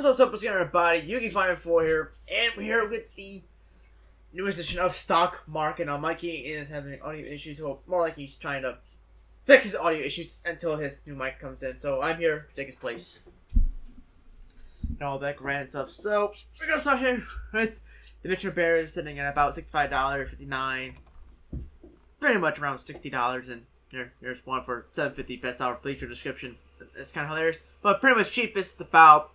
What's up, everybody? Yugioh here, and we're here with the newest edition of Stock Market. Now, Mikey is having audio issues, so more like he's trying to fix his audio issues until his new mic comes in. So I'm here to take his place. And all that grand stuff. So, we're gonna start here with the Mitchell Bears sitting at about $65.59. Pretty much around $60, and here's one for $7.50 best hour bleacher description. It's kind of hilarious, but pretty much cheapest about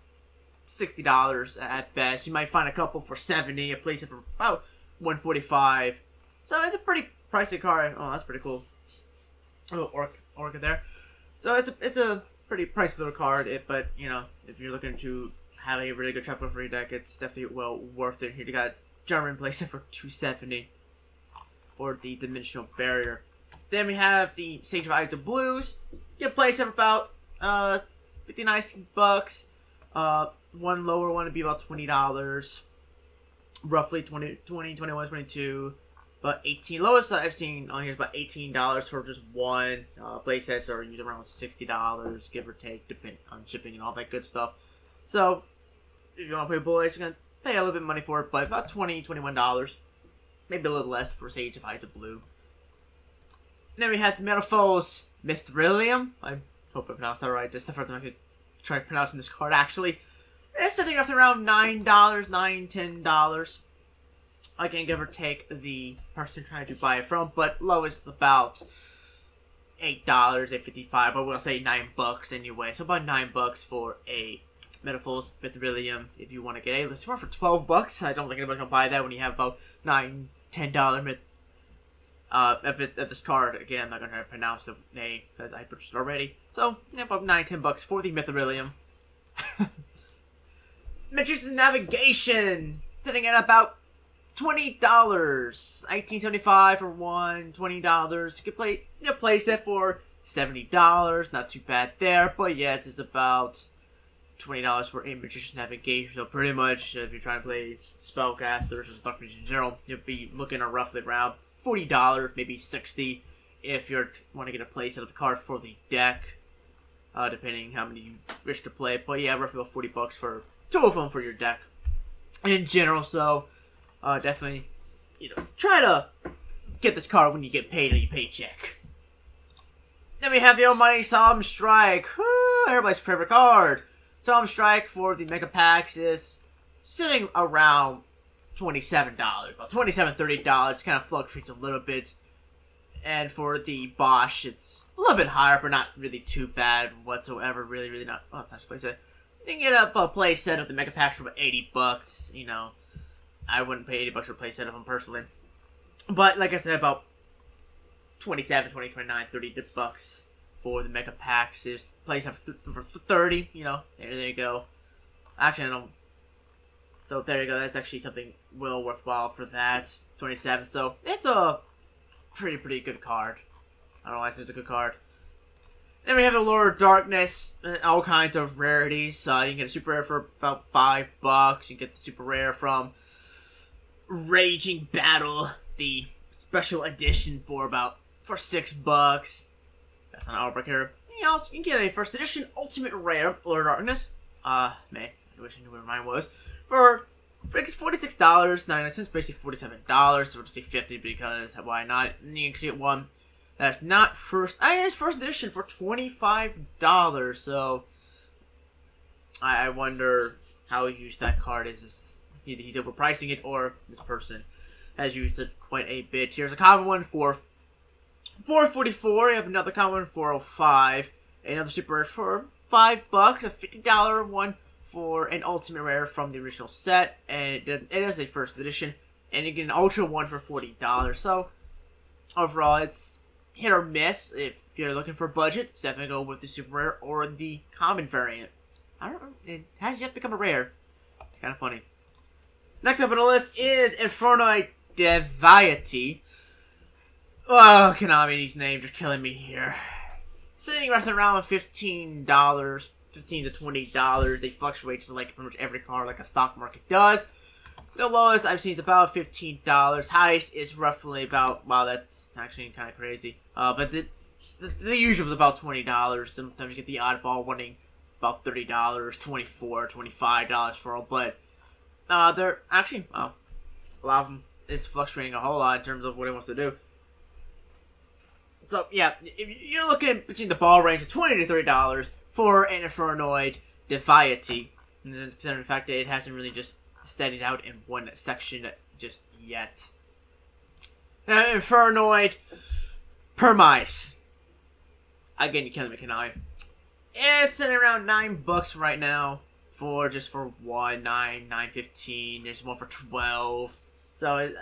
$60 at best. You might find a couple for $70, a place for about $145. So it's a pretty pricey car. Oh, that's pretty cool. Oh, Orca there. So it's a pretty pricey little card. But you know, if you're looking to have a really good trapper for your deck, it's definitely well worth it. Here you got German playset for $270 for the dimensional barrier. Then we have the Sage of Ides of Blues. Get playset for about 59 bucks. One lower one would be about $20. Roughly 20, 21, 22. About 18. Lowest I've seen on here is about $18 for just one. Playsets are usually around $60, give or take, depending on shipping and all that good stuff. So, if you want to play boys, you're going to pay a little bit of money for it, but about $20, $21. Maybe a little less for Sage of Ides of Blue. Then we have the Metalfoes Mithrilium. I hope I pronounced that right. This is the first time I could try pronouncing this card, actually. It's sitting up to around $9, $10. I can give or take the person trying to buy it from, but lowest about $8, $8.55, but we'll say $9 anyway. So about $9 for a Metalfoes Mithrilium if you want to get a list for $12. I don't think anybody's gonna buy that when you have about $9, $10 if this card. Again, I'm not gonna pronounce the name because I purchased it already. So yeah, about $9, $10 for the Mithrilium. Magician's Navigation sitting at about $20. $19.75 for one, $20. You can play set for $70. Not too bad there, but yes, it's about $20 for a Magician's Navigation. So pretty much, if you're trying to play Spellcasters or Dark Magician in general, you'll be looking at roughly around $40, maybe $60 if you want to get a playset of the card for the deck, depending how many you wish to play. But yeah, roughly about $40 for two of them for your deck in general. So definitely, try to get this card when you get paid on your paycheck. Then we have the almighty Solemn Strike. Woo, everybody's favorite card. Solemn Strike for the Mega Packs is sitting around $27, about $27, $30. Kind of fluctuates a little bit. And for the Bosch, it's a little bit higher, but not really too bad whatsoever. Really not. Oh, that's a playset. You can get a playset of the Mega Packs for about $80. I wouldn't pay $80 for a playset of them personally. But like I said, about $27, $20, $29, $30 for the Mega Packs. There's playset for $30. There you go. Actually, I don't. So there you go. That's actually something well worthwhile for that. 27. So it's a pretty good card. I don't know why it's a good card. Then we have the Lord of Darkness and all kinds of rarities. You can get a super rare for about $5. You can get the super rare from Raging Battle, the special edition for $6. That's not our here. You can get a first edition ultimate rare Lord of Darkness. I wish I knew where mine was. For $46.99, basically $47. So we'll just say $50 because why not? And you can get one that's not first. It's first edition for $25. So I wonder how used that card is. He's overpricing it, or this person has used it quite a bit. Here's a common one for $4.44. You have another common one for $5. Another super rare for $5. A $50 one for an ultimate rare from the original set, and it is a first edition, and you get an ultra one for $40. So overall, it's hit or miss. If you're looking for budget, it's definitely go with the super rare or the common variant. I don't know, it has yet become a rare. It's kind of funny. Next up on the list is Inferno Deviety. Oh, Konami, these names are killing me here. Sitting right around $15. $15 to $20. They fluctuate just like pretty much every card, like a stock market does. The lowest I've seen is about $15. Highest is roughly about, wow, that's actually kind of crazy. But the usual is about $20. Sometimes you get the oddball wanting about $30, $24, $25 for them. But they're actually, a lot of them is fluctuating a whole lot in terms of what it wants to do. So yeah, if you're looking between the ball range of $20 to $30 for an Infernoid Defiety, and then considering the fact that it hasn't really just steadied out in one section just yet. Now, Infernoid Permice. Again, you can't make an eye. It's sitting around $9 right now for one, $9.15. There's one for $12. So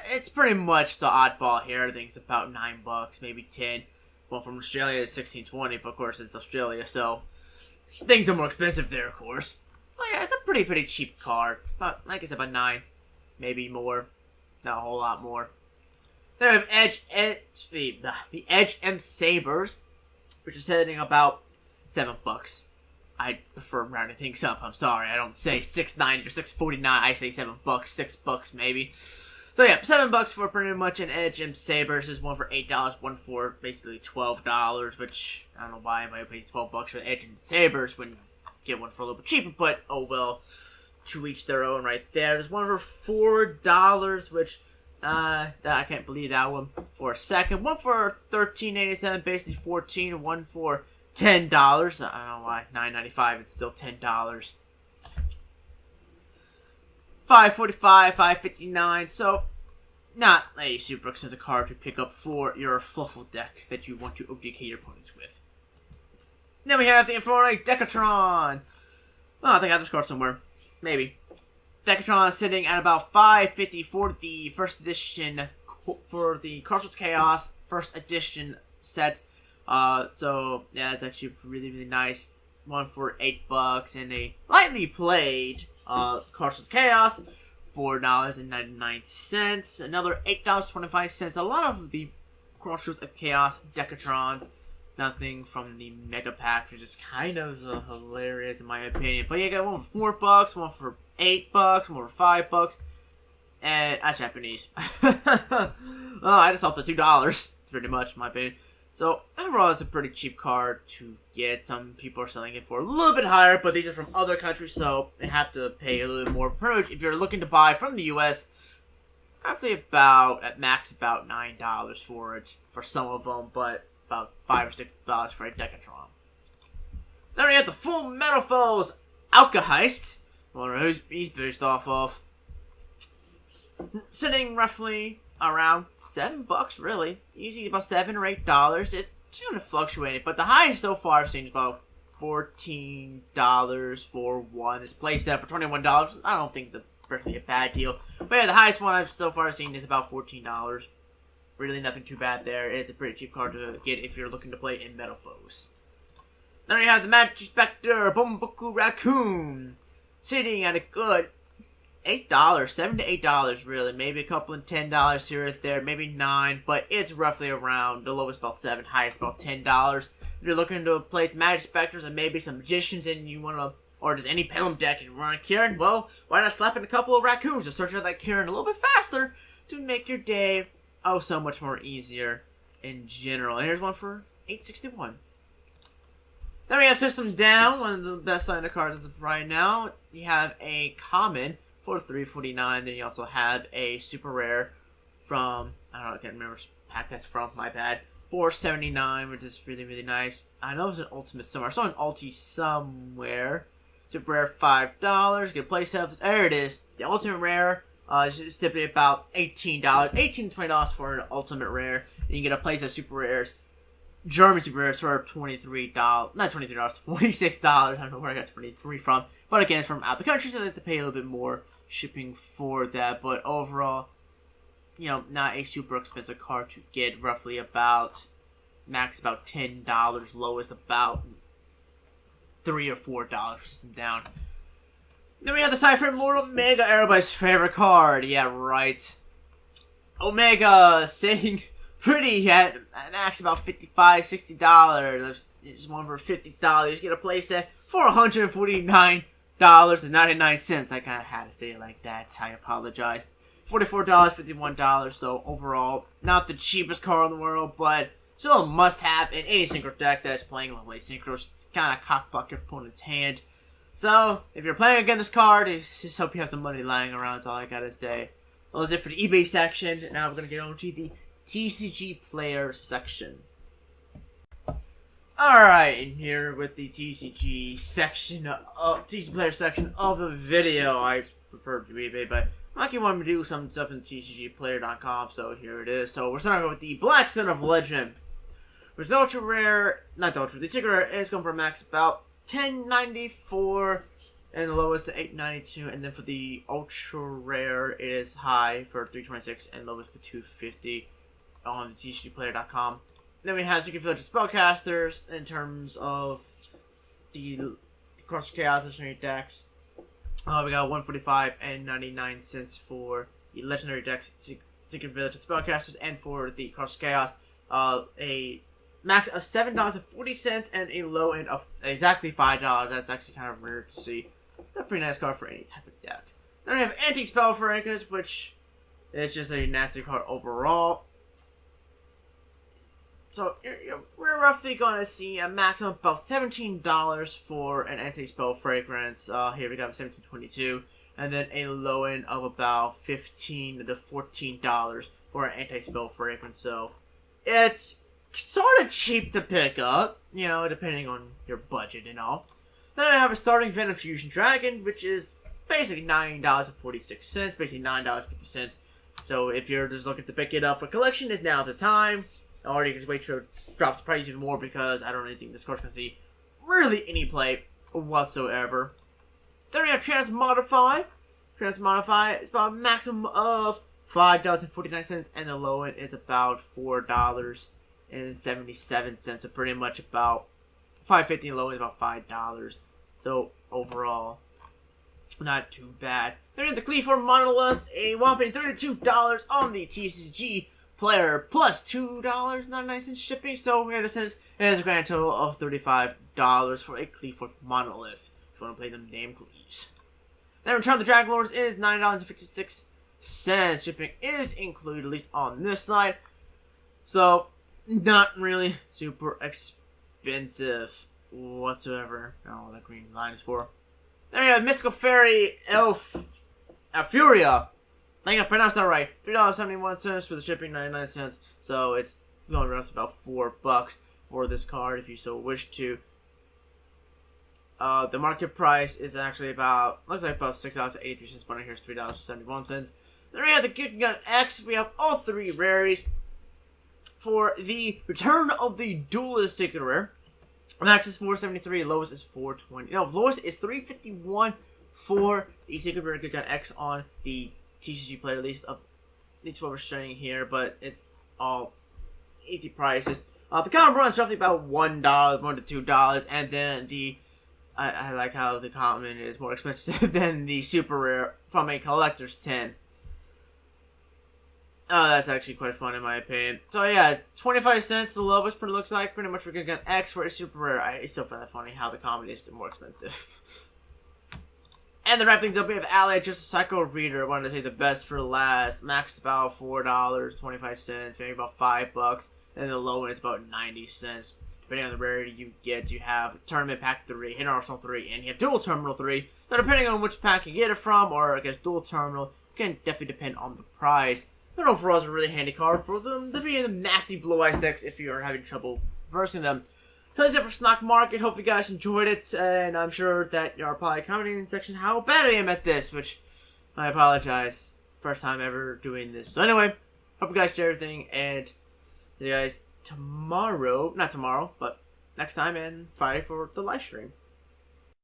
it's pretty much the oddball here. I think it's about $9, maybe $10. Well, from Australia it's $16.20, but of course it's Australia, so things are more expensive there, of course. So yeah, it's a pretty cheap card. But like I said, about $9, maybe more, not a whole lot more. Then we have the Edge M Sabers, which is sitting about $7. I prefer rounding things up. I'm sorry, I don't say $6.90 or $6.49. I say $7, $6 maybe. So yeah, $7 for pretty much an Edge M Sabers. There's one for $8, one for basically $12, which I don't know why I might pay $12 for the Edge M Sabers when you get one for a little bit cheaper, but oh well. To each their own right there. There's one for $4, which I can't believe that one for a second. One for $13.87, basically $14. One for $10. I don't know why. $9.95. It's still $10. $5.45, $5.59. So not a super expensive card to pick up for your Fluffle deck that you want to OTK your opponents with. Then we have the Infernoid Decatron. Well, I think I have this card somewhere. Maybe. Decatron is sitting at about $5.50 for the first edition, for the Carcel's Chaos first edition set. So yeah, it's actually really nice. One for $8 and a lightly played Carcel's Chaos, $4.99. Another $8.25. A lot of the Carcel's of Chaos Decatrons. Nothing from the Mega Pack, which is kind of hilarious in my opinion. But you got one for $4, one for $8, one for $5, and that's Japanese. I just off the $2, pretty much in my opinion. So overall, it's a pretty cheap card to get. Some people are selling it for a little bit higher, but these are from other countries, so they have to pay a little bit more. If you're looking to buy from the U.S., roughly at max about $9 for it for some of them, but about $5 or $6 for a Decatron. Then we have the Full Metal Foes Alka-Heist. I wonder who he's based off of. Sitting roughly around $7, really. Usually about $7 or $8. It's kind of fluctuating, but the highest so far I've seen is about $14 for one. This playset for $21. I don't think it's personally a bad deal. But yeah, the highest one I've so far seen is about $14. Really nothing too bad there. It's a pretty cheap card to get if you're looking to play in Metal Foes. Then we have the Magic Spectre Bumbuku Raccoon. Sitting at a good $8, $7 to $8 really. Maybe a couple of $10 here or there, maybe $9, but it's roughly around the lowest about $7, highest about $10. If you're looking to play the Magic Spectres and maybe some Magicians and you want to, or just any Pendulum deck and you run a Kieran, well, why not slap in a couple of Raccoons to search out that Kieran a little bit faster to make your day so much more easier in general. And here's one for $8.61. Then we have System Down, one of the best selling cards as of right now. You have a common for $3.49. Then you also have a super rare from, I can't remember which pack that's from, my bad. $4.79, which is really nice. I know it's an ultimate somewhere. I saw an ulti somewhere. Super rare $5. Get a playset. There it is. The ultimate rare is typically about $18. $18 to $20 for an ultimate rare. And you get a playset super rares. German super rares for $23. Not $23, $26. I don't know where I got $23 from. But again, it's from out the country, so they have to pay a little bit more shipping for that. But overall, not a super expensive card to get. Roughly about max about $10, lowest about $3 or $4 down. Then we have the Cypher Immortal Omega, everybody's favorite card. Yeah, right. Omega sitting pretty at max about $55, $60. There's one for $50. You get a playset for $149.99. I kind of had to say it like that. I apologize. $44, $51. So overall, not the cheapest card in the world, but still a must-have in any synchro deck that's playing level 8 synchro. It's kind of cockblock your opponent's hand. So, if you're playing against this card, just hope you have some money lying around, that's all I gotta say. So that's it for the eBay section. Now we're gonna get on to the TCG player section. Alright, and here with the TCG section of TCG player section of the video. I prefer to eBay, but Monkey wanted me to do some stuff in TCGplayer.com, so here it is. So we're starting with the Black Sun of Legend. Which is ultra rare, not ultra, the secret rare is going for a max about 1094 and the lowest to 892, and then for the ultra rare it is high for 326 and lowest for 250 on the TCGplayer.com. Then we have Secret Village Spellcasters in terms of the Cross Chaos legendary decks. We got 145 and 99 cents for the legendary decks, Secret Village Spellcasters, and for the Cross Chaos, a max of $7.40 and a low end of exactly $5. That's actually kind of rare to see. That's a pretty nice card for any type of deck. Then we have Anti-Spell Frankers, which is just a nasty card overall. So we're roughly going to see a maximum of about $17 for an Anti-Spell Fragrance. Here we got $17.22, and then a low end of about $15 to $14 for an Anti-Spell Fragrance. So it's sort of cheap to pick up, you know, depending on your budget and all. Then I have a starting Venom Fusion Dragon, which is basically $9.46, basically $9.50. So if you're just looking to pick it up for collection, is now the time. Or you can just wait till it drops the price even more, because I don't really think this card's gonna see really any play whatsoever. Then we have Transmodify. Transmodify is about a maximum of $5.49, and the low end is about $4.77. So pretty much about $5.50, and low end is about $5. So overall, not too bad. Then we have the Cleaver Monolith, a whopping $32 on the TCG Player plus $2.99 shipping. So in a sense, it is a grand total of $35 for a Cleaver Monolith if you want to play them damn Cleaves. Then Return of the Dragon Lords is $9.56. Shipping is included, at least on this side. So not really super expensive whatsoever. I don't know what that green line is for. Then we have Mystical Fairy Elf Furia. I think I pronounced that right. $3.71 for the shipping, 99 cents. So it's going around about $4 for this card if you so wish to. The market price is actually about, looks like about $6.83, but here it's $3.71. Then we have the Yugioh X. We have all three rares. For the Return of the Duelist Secret Rare, max is $4.73, lowest is $4.20. No, lowest is $3.51 for the Secret Rare Yugioh X on the TCG player list. Of at least what we're showing here, but it's all easy prices. The common run is roughly about $1, $1 to $2, and then the I like how the common is more expensive than the super rare from a collector's 10. Oh, that's actually quite fun in my opinion. So yeah, 25 cents the lowest pretty looks like. Pretty much we're gonna get X for a super rare. I still find that funny how the common is more expensive. And the wrapping up, we have Ally, just a Psycho Reader. I wanted to say the best for last. Maxed about $4.25, maybe about $5. And the low end is about 90 cents. Depending on the rarity you get, you have Tournament Pack 3, Hidden Arsenal 3, and you have Dual Terminal 3. Now depending on which pack you get it from, or I guess Dual Terminal, it can definitely depend on the price. But overall, it's a really handy card for them. The nasty Blue Eyes decks if you are having trouble versing them. So that's it for Stock Market. Hope you guys enjoyed it, and I'm sure that you're probably commenting in the section how bad I am at this, which I apologize. First time ever doing this. So anyway, hope you guys enjoyed everything, and see you guys tomorrow. Not tomorrow, but next time, and Friday for the live stream.